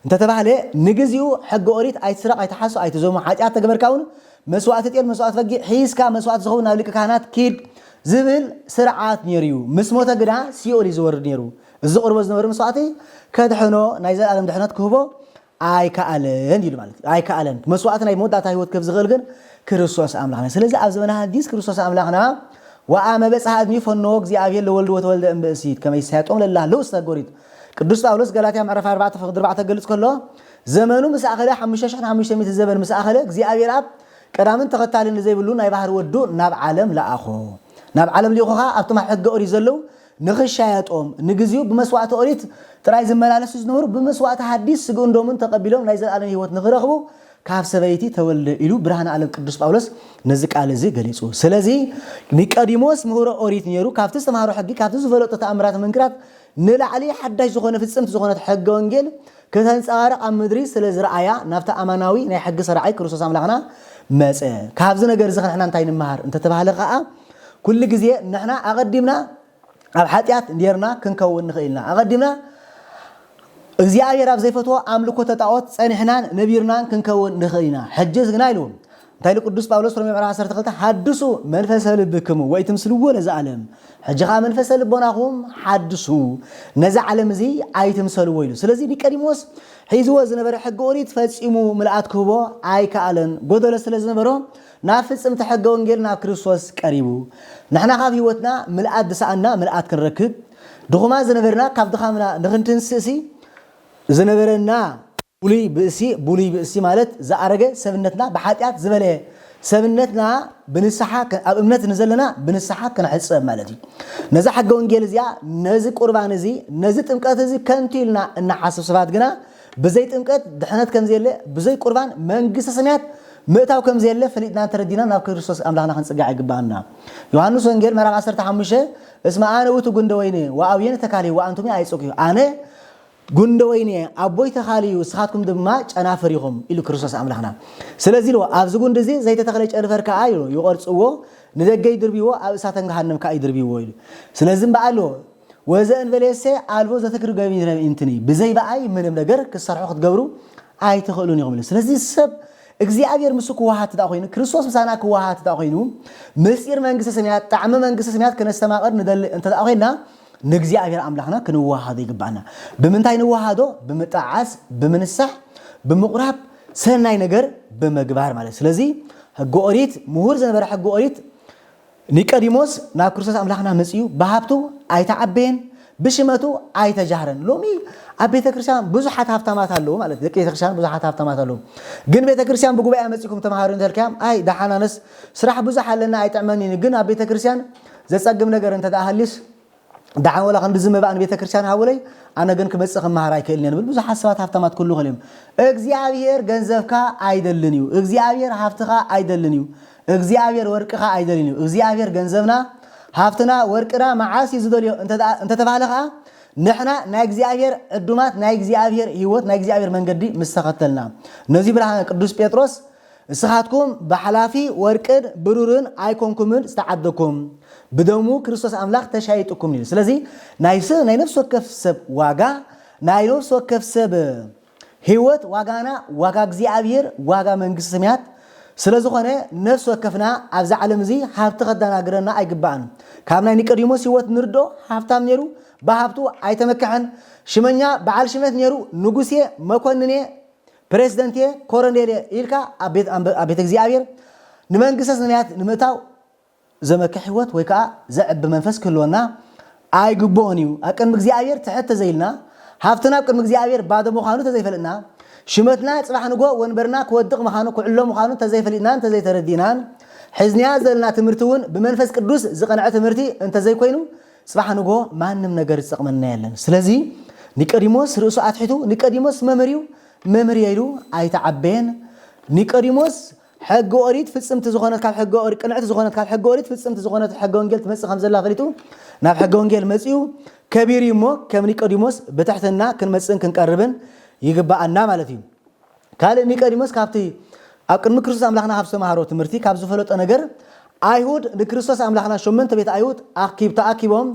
እንተተባህለ ንግዚኡ ሕጊ ኦሪት አይተስረቅ አይተሓሶ አይተዘም ኃጢአት ተገበርካውን መስዋዕት ጤል መስዋዕት በጊዕ ሒስካ መስዋዕት ዝኸውን ናብ ሊቀ ካህናት ኪድ ዝብል ስርዓት ነይሩ ምስ ሞተ ግና ሲኦል ዝወርድ ነይሩ እዚ ቁርቦ ዝነበረ መስዋዕቲ ከድሕኖ ናይ ዘለዓለም ድሕነት ክህቦ ኣይከኣለን ኢሉ ማለት ኣይከኣለን መስዋዕት ናይ መወዳእታ ህይወት ከብ ዝኽእል ግን ክርስቶስ አምላክና ስለዚ ኣብ ዘመነ ሐዲስ ክርስቶስ አምላክና ወአመ በጽሐ እድሜ ፈኖ እግዚአብሔር ለወልድ ወተወልደ እምብእሲት ከመይ ሳያጦም ለላ ለውስተ ጎሪት ቅዱስ ጳውሎስ ገላትያ ምዕራፍ 4 ፍቅዲ 4 ገልጽ ከሎ ዘመኑ ምስ ኣኸለ 5500 ዘመን ምስ ኣኸለ እግዚአብሔር ኣብ ቀዳምን ተኸታልን ዘይብሉ ናይ ባህር ወዱ ናብ ዓለም ለኣኾ ናብ ዓለም ሊኹኻ ኣብቶም ሕጊ ኦሪት ዘለው ንኽሻያጦም ንግዚኡ ብመስዋዕቲ ኦሪት ጥራይ ዝመላለሱ ዝነበሩ ብመስዋዕቲ ሐዲስ ስግኡንዶምን ተቀቢሎም ናይ ዘለዓለም ህይወት ንኽረኽቡ ካብ ሰበይቲ ተወልደ ኢሉ ብርሃነ ዓለም ቅዱስ ጳውሎስ ነዚ ቃል እዚ ገሊጹ ስለዚ ኒቆዲሞስ ምሁረ ኦሪት ነይሩ ካብቲ ዝተምሃሮ ሕጊ ካብቲ ዝፈለጦ ተኣምራት መንክራት ንላዕሊ ሓዳሽ ዝኾነ ፍጽምቲ ዝኾነት ሕጊ ወንጌል ከተንጸባረቕ ኣብ ምድሪ ስለ ዝረኣያ ናብቲ ኣማናዊ ናይ ሕጊ ሰራዓይ ክርስቶስ አምላክና መፀ ካብዚ ነገር እዚ ንሕና እንታይ ንመሃር እንተተባህለ ከዓ ኩሉ ግዜ ንሕና ኣቐዲምና ኣብ ኃጢአት ነርና ክንከውን ንኽእልና ኣቐዲምና እግዚአብሔር ኣብ ዘይፈትዎ ኣምልኮ ተጣዖት ጸኒሕናን ነቢርናን ክንከውን ንኽእልና ሕጂ ግና ኢሉ እንታይ ቅዱስ ጳውሎስ ሮሜ ምዕራፍ 12 ሓድሱ መንፈሰ ልብክሙ ወይትምስልዎ ነዚ ዓለም ሕጂ ከዓ መንፈሰ ልቦናኹም ሓድሱ ነዚ ዓለም እዚ ኣይትምሰልዎ ኢሉ ስለዚ ኒቆዲሞስ ሒዝዎ ዝነበረ ሕጊ ኦሪት ፈጺሙ ምልኣት ክህቦ ኣይከኣለን ጎደሎ ስለ ዝነበሮ ናብ ፍጽምቲ ሕጊ ወንጌል ናብ ክርስቶስ ቀሪቡ ንሕና ካብ ህይወትና ምልኣት ድሳኣና ምልኣት ክንረክብ ድኹማ ዝነበርና ካብ ድኻምና ንኽንትንስእሲ ዝነበረና ቡሉይ ብእሲ ማለት ዝኣረገ ሰብነትና ብኃጢአት ዝበለየ ሰብነትና ብንስሓ ኣብ እምነት ንዘለና ብንስሓ ክንሕፀብ ማለት እዩ ነዚ ሕጊ ወንጌል እዚኣ ነዚ ቁርባን እዚ ነዚ ጥምቀት እዚ ከንቱ ኢልና እናሓስብ ሰባት ግና ብዘይ ጥምቀት ድሕነት ከም ዘየለ ብዘይ ቁርባን መንግስተ ሰማያት ምእታው ከም ዘየለ ፈሊጥና ተረዲና ናብ ክርስቶስ አምላክና ክንጽጋዕ ይግባአና ዮሐንስ ወንጌል ምዕራፍ 15 እስመ አነ ውእቱ ጉንደ ወይኒ ወአብየነ ተካልዩ ወአንቱም አይጾቅዩ አነ ጉንደ ወይኒ አቦይ ተኻልዩ ስኻትኩም ድማ ጨናፍር ኢኹም ኢሉ ክርስቶስ አምላክና ስለዚህ ሎ ኣብዚ ጉንደ እዚ ዘይተተኸለ ጨንፈር ከዓ ኢሉ ይቆርጽዎ ንደገይ ድርቢዎ ኣብ እሳተ ገሃነም ከዓ ይድርቢዎ ኢሉ ስለዚህ በአሎ ወዘን በለሰ አልቦ ዘተክሩ ገቢ እንትኒ ብዘይ በአይ ምንም ነገር ክሰርሑ ክትገብሩ ኣይትኽእሉን ኢኹም ስለዚህ ሰብ እግዚአብሔር ምስ ክዋሃት ዳ ኮይኑ ክርስቶስ ምሳና ክዋሃት ዳ ኮይኑ ምስጢር መንግስተ ሰማያት ጣዕመ መንግስተ ሰማያት ከነስተማቀር ንደል እንተ ዳ ኮይና ንእግዚአብሔር አምላክና ክንዋሃዶ ይግባና ብምንታይ ንዋሃዶ ብምጣዓስ ብምንሳሕ ብምቁራብ ሰናይ ነገር በመግባር ማለት ስለዚ ሕጊ ኦሪት ምሁር ዝነበረ ሕጊ ኦሪት ኒቆዲሞስ ናብ ክርስቶስ አምላክና መጽዩ በሃብቱ ኣይተዓበየን ብሽመቱ ኣይተጃህረን ሎሚ ኣብ ቤተ ክርስቲያን ብዙሓት ሃብታማት ኣለዎ ማለት ደቂ ቤተ ክርስቲያን ብዙሓት ሃብታማት ኣለዎ ግን ቤተ ክርስቲያን ብጉባኤ መጽኩም ተማሃሩ እንተልካም ኣይ ዳሓናነስ ስራሕ ብዙሕ ኣለና ኣይጥዕመኒ ግን ኣብ ቤተ ክርስቲያን ዘጸግም ነገር እንተዳሃልስ دعا ولا خند زم بقى بيت كريستيان هاولي أنا جن كمسخ مهراي كلني أنا بس حسبات هفتمات كله خليهم إجزاءير جنزفكا أيدلنيو إجزاءير هفتخا أيدلنيو إجزاءير وركخا أيدلنيو إجزاءير جنزفنا هفتنا وركنا معاسي زدوليو أنت تفعلها نحنا نايجزاءير الدمات نايجزاءير هيوت نايجزاءير من قدي مستقتلنا نزيب لها قدوس بيتروس سخاتكم بحلافي وركد برورن أيكونكمن استعدكم بدمو كريستوس أملاك تشايتكم نيل سلازي ناي نفس وكف سب واقع ناي نفس وكف سب هيوت واقعنا واقع እግዚአብሔር واقع መንግስት ሰማያት ስለዝኾነ ነፍስ ወከፍና ኣብዛ ዓለም እዚ ሃብቲ ከዳናግረና ኣይግባእን ካብ ናይ ኒቆዲሞስ ህይወት ንርዶ ሃብታም ነይሩ በሃብቱ ኣይተመካሕን ሽመኛ በዓል ሽመት ነይሩ ንጉሴ መኮንኔ ፕሬዝዳንት ኮሎኔል ኢልካ አቤት እግዚአብሔር ንመንግስተ ሰማያት ንምእታው ዘመከ ህይወት ወይ ከዓ ዘዕብ መንፈስ ክህልወና ኣይግቦን እዩ አቅም እግዚአብሔር ትሕተ ዘይልና ሃብትና አቅም እግዚአብሔር ባዶ ምዃኑ ተዘይፈልጥና ሽመትና ጽባሕ ንጎ ወንበርና ክወድቕ ምዃኑ ኩዕሎ ምዃኑ ተዘይፈሊጥናን ተዘይተረዲናን ሕዝንያ ዘለና ትምህርቲውን ብመንፈስ ቅዱስ ዝቐንዐ ትምህርቲ እንተዘይኮይኑ ጽባሕ ንጎ ማንም ነገር ይጽቕመና የለን ስለዚ ኒቆዲሞስ ርእሱ አትሒቱ ኒቆዲሞስ መምር ይሉ ኣይተዓበየን ኒቆዲሞስ ሕጊ ኦሪት ፍጽምቲ ዝኾነት ካብ ሕጊ ኦሪት ቅንዕቲ ዝኾነት ካብ ሕጊ ኦሪት ፍጽምቲ ዝኾነት ሕጊ ወንጌል ትመጽእ ከም ዘላ ፈሊጡ ናብ ሕጊ ወንጌል መጽኡ ከቢር እሞ ከም ኒቆዲሞስ በትሕትና ክንመጽእን ክንቀርብን ይግባአና ማለት እዩ ካልእ ኒቆዲሞስ ካብቲ ኣብ ቅድሚ ክርስቶስ ኣምላኽና ካብ ዝተምሃሮ ትምህርቲ ካብ ዝፈለጦ ነገር አይሁድ ንክርስቶስ ኣምላኽና ሸመንተ ቤት አይሁድ ተኣኪቦም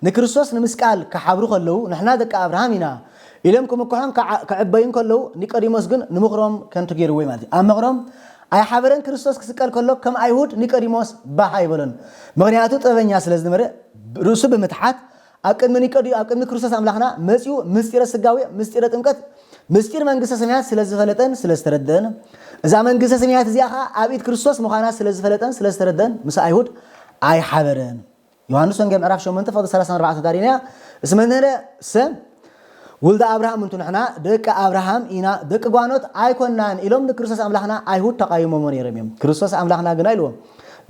ንክርስቶስ ንምስቃል ክሓብሩ ከለዉ ንሕና ደቂ አብርሃም ኢና ኢሎም ክምክሖም ክዕበዩን ከለዉ ኒቆዲሞስ ግን ንምኽሮም ከንቱ ገይርዎ ማለት እዩ ኣብ ምኽሮም ኣይሓበረን ክርስቶስ ክስቀል ከሎ ከም አይሁድ ኒቆዲሞስ ባህ ኣይበሎን ምክንያቱ ጥበበኛ ስለ ዝነበረ ርእሱ ብምትሓት ኣብ ቅድሚ ክርስቶስ ኣምላኽና መፂኡ ምስጢረ ስጋዊ ምስጢረ ጥምቀት ምስጢር መንግስተ ሰማያት ስለ ዝፈለጠን ስለ ዝተረደአን እዛ መንግስተ ሰማያት እዚኣ ኸ ኣብ ኢድ ክርስቶስ ምዃና ስለ ዝፈለጠን ስለ ዝተረደአን ምስ አይሁድ ኣይሓበረን ዮሐንስ ወንጌል ምዕራፍ 8 ፍቅዲ 34 ታሪና እስመንህረ ሰብ ወልደ አብርሃም እንቱ ንሕና ደቂ አብርሃም ኢና ደቂ ጓኖት ኣይኮናን ኢሎም ንክርስቶስ ኣምላኽና አይሁድ ተቃይሞም ነይሮም እዮም ክርስቶስ ኣምላኽና ግን ኢልዎም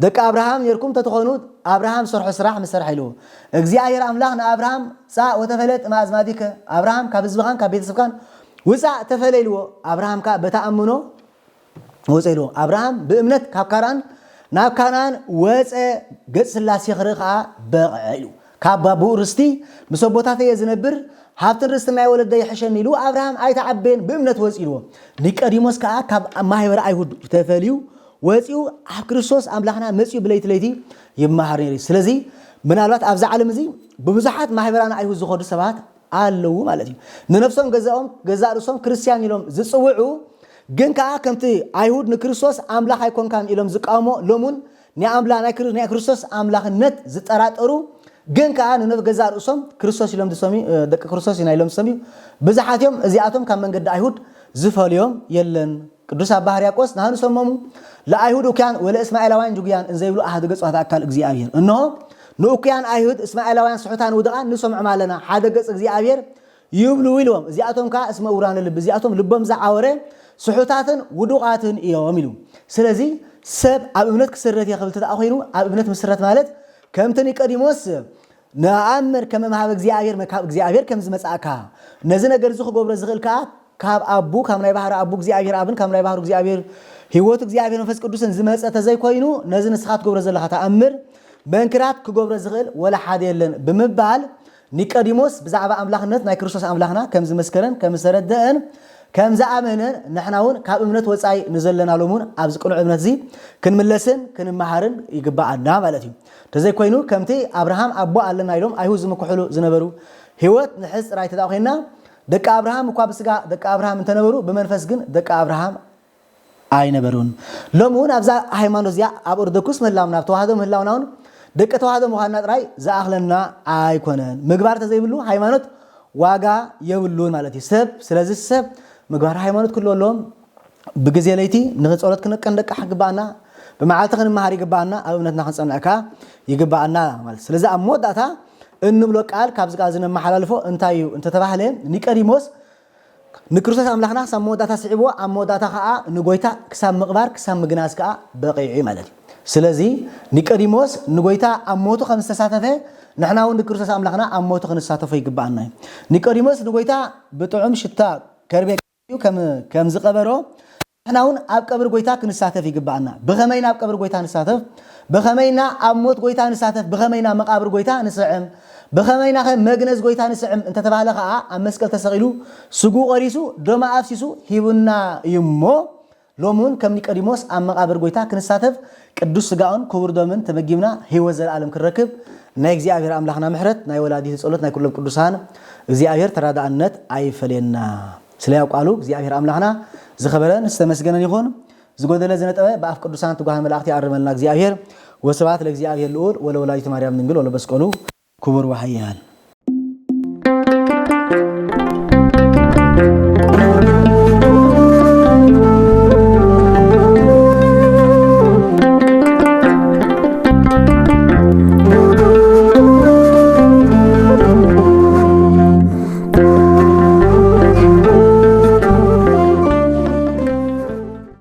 ደቂ አብርሃም ነርኩም ተተኾኑ አብርሃም ሰርሖ ስራሕ መሰርሕ ኢልዎ እግዚአብሔር ኣምላኽ ንአብርሃም ፃ ወተፈለጥ ማእዝማዲከ አብርሃም ካብ ህዝብኻን ካብ ቤተሰብካን ውፃእ ተፈለይልዎ አብርሃም ካ በተኣምኖ ወፀ ኢልዎ አብርሃም ብእምነት ካብ ካራን ናብ ካናን ወፀ ገጽ ስላሴ ክርኢ ከዓ በቕዐ ኢሉ ካብ ባቡኡ ርስቲ ምስ ኣቦታተየ ዝነብር ሃብትን ርስትን ናይ ወለደ ይሕሸኒ ኢሉ አብርሃም ኣይተዓበየን ብእምነት ወፂ ኢልዎ ኒቆዲሞስ ከዓ ካብ ማሕበረ አይሁድ ተፈልዩ ወፂኡ ኣብ ክርስቶስ ኣምላኽና መፂኡ ብለይቲ ለይቲ ይመሃር ነይሩ ስለዚ ምናልባት ኣብዛ ዓለም እዚ ብብዙሓት ማሕበራና አይሁድ ዝኸዱ ሰባት ኣለዉ ማለት እዩ ንነፍሶም ገዛእ ርእሶም ክርስቲያን ኢሎም ዝፅውዑ ግን ከዓ ከምቲ አይሁድ ንክርስቶስ ኣምላኽ ኣይኮንካን ኢሎም ዝቃወሞ ሎሙን ናይ ክርስቶስ ኣምላኽነት ዝጠራጠሩ ግን ከዓ ንነፍ ገዛእ ርእሶም ክርስቶስ ኢሎም ዝሰምዩ ደቂ ክርስቶስ ኢና ኢሎም ዝሰምዩ ብዙሓት እዮም እዚኣቶም ካብ መንገዲ አይሁድ ዝፈልዮም የለን ቅዱስ አባ ሕርያቆስ ናህኑ ሰመሙ ለአይሁድ ኡክያን ወለእስማኤላውያን ጁግያን እንዘይብሉ ኣሃደ ገጽ ኣካል እግዚአብሔር እነሆ ንኡክያን አይሁድ እስማኤላውያን ስሑታን ውድቓን ንሰምዖም ኣለና ሓደ ገጽ እግዚአብሔር ይብሉ ኢልዎም እዚኣቶም ከዓ እስመ ውራነ ልቢ እዚኣቶም ልቦም ዝዓወረ ስሑታትን ውዱቓትን እዮም ኢሉ ስለዚ ሰብ ኣብ እምነት ክስረት የኽብል ተኣ ኮይኑ ኣብ እምነት ምስረት ማለት ከምቲ ኒቆዲሞስ ንኣምር ከመ መሃበ እግዚአብሔር ከም ዝመጻእካ ነዚ ነገር እዚ ክገብሮ ዝኽእል ከዓ ካብ አቡ ካብ ናይ ባህር አቡ እግዚአብሔር አብን ካብ ናይ ባህር እግዚአብሔር ህይወት እግዚአብሔር መንፈስ ቅዱስን ዝመጸ ተዘይኮይኑ ነዚ ንስኻት ክገብሮ ዘለኻ ተኣምር መንክራት ክገብሮ ዝኽእል ወላ ሓደ የለን ብምባል ኒቆዲሞስ ብዛዕባ ኣምላኽነት ናይ ክርስቶስ ኣምላኽና ከም ዝመስከረን ከም ዝተረድአን ከም ዝኣመነን ንሕና እውን ካብ እምነት ወፃኢ ንዘለና ሎሙን ኣብ ዝቅኑዕ እምነት እዚ ክንምለስን ክንመሃርን ይግባአና ማለት እዩ ተዘይኮይኑ ከምቲ አብርሃም አቦ ኣለና ኢሎም አይሁድ ዝምክሕሉ ዝነበሩ ህይወት ንሕዝ ጥራይ ተዳኺና ደቂ አብርሃም እኳ ብስጋ ደቂ አብርሃም እንተነበሩ በመንፈስ ግን ደቂ አብርሃም አይነበሩን ሎሙን ኣብዛ ሃይማኖት እዚኣ ኣብ ኦርቶዶክስ ምህላውና ኣብ ተዋህዶ ምህላውናውን ደቂ ተዋህዶ ምዃንና ጥራይ ዝኣኽለና ኣይኮነን ምግባር ተዘይብሉ ሃይማኖት ዋጋ የብሉን ማለት እዩ ሰብ ስለዚ ሰብ ምግባር ሃይማኖት ክህልወሎም ብግዜ ለይቲ ንኽፀሎት ክንቀንደቃሕ ይግባአና ብመዓልቲ ክንመሃር ይግባአና ኣብ እምነትና ክንፀንዐካ ይግባአና ማለት ስለዚ ኣብ መወዳእታ እንብሎ ቃል ካብዚ ቃል ዝነመሓላልፎ እንታይ እዩ እንተተባህለ ኒቆዲሞስ ንክርስቶስ ኣምላኽና ክሳብ መወዳእታ ስዒብዎ ኣብ መወዳእታ ከዓ ንጎይታ ክሳብ ምቕባር ክሳብ ምግናዝ ከዓ በቂዑ ማለት እዩ ስለዚህ ኒቆዲሞስ ንጎይታ አሞቱ ከምስተሳተፈ ንሕናውን ንክርስቶስ አምላኽና አሞቱ ክንሳተፈ ይግባአና ኒቆዲሞስ ንጎይታ ብጥዑም ሽታ ከርቤ ከም ዝቀበሮ ንሕናውን ኣብ ቀብሪ ጎይታ ክንሳተፍ ይግባአና ብኸመይና ኣብ ቀብሪ ጎይታ ንሳተፍ ብኸመይና ኣብ ሞት ጎይታ ንሳተፍ ብኸመይና መቃብር ጎይታ ንስዕም ብኸመይና መግነዝ ጎይታ ንስዕም እንተተባለ ከዓ ኣብ መስቀል ተሰቂሉ ስጉ ቆሪሱ ደማ ኣፍሲሱ ሂቡና ይሞ ሎሙን ከም ኒቆዲሞስ ኣብ መቃብር ጎይታ ክንሳተፍ ቅዱስ ስጋውን ክቡር ደምን ተመጊምና ህይወት ዘለዓለም ክረክብ ናይ እግዚአብሔር አምላኽና ምሕረት ናይ ወላዲት ጸሎት ናይ ኩሎም ቅዱሳን እግዚአብሔር ተራዳእነት አይፈለና ስለያውቃሉ እግዚአብሔር አምላኽና ዝኸበረን ዝተመስገነን ይኹን ዝጎደለ ዝነጠበ በአፍ ቅዱሳን ትጓሃን መላእክት ያርመልና እግዚአብሔር ወስብሐት ለእግዚአብሔር ልዑል ወለወላዲቱ ማርያም ድንግል ወለመስቀሉ ክቡር ወኃያል